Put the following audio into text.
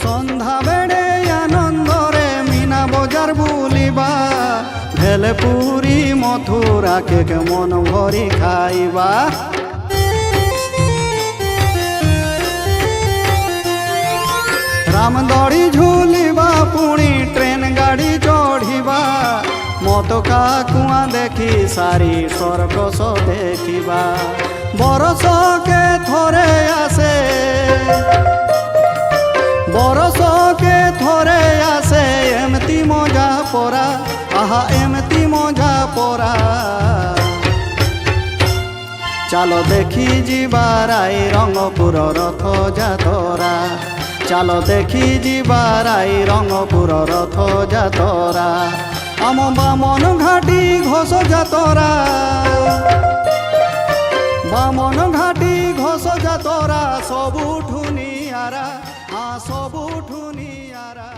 সন্ধ্যা বেড়ে আনন্দরে মিনা বজার বুলিবা, Welle Puri Mathura cake মন ভরি খাইবা। রামদড়ি ঝুলিবা পুଣି ট্রেন গাড়ি চড়িবা, মতকা কুয়া দেখি সারি স্বর্গস দেখিবা। বরষকে থরে আসে, বরষকে থরে আসে এমতি মজা পরা, আহা এমতি মজা পরা। চালো দেখি ଯିବାରାଇ রঙ্গপুর রথ যাতরা, চালো দেখি ଯିବାରାଇ রঙ্গপুর রথ যাতরা। আম বামন ঘাটি ঘোষ যাতরা, বামন ঘাটি ঘোষ যাতরা, সবুঠু নিয়ারা, হা সবুঠু নিয়ারা।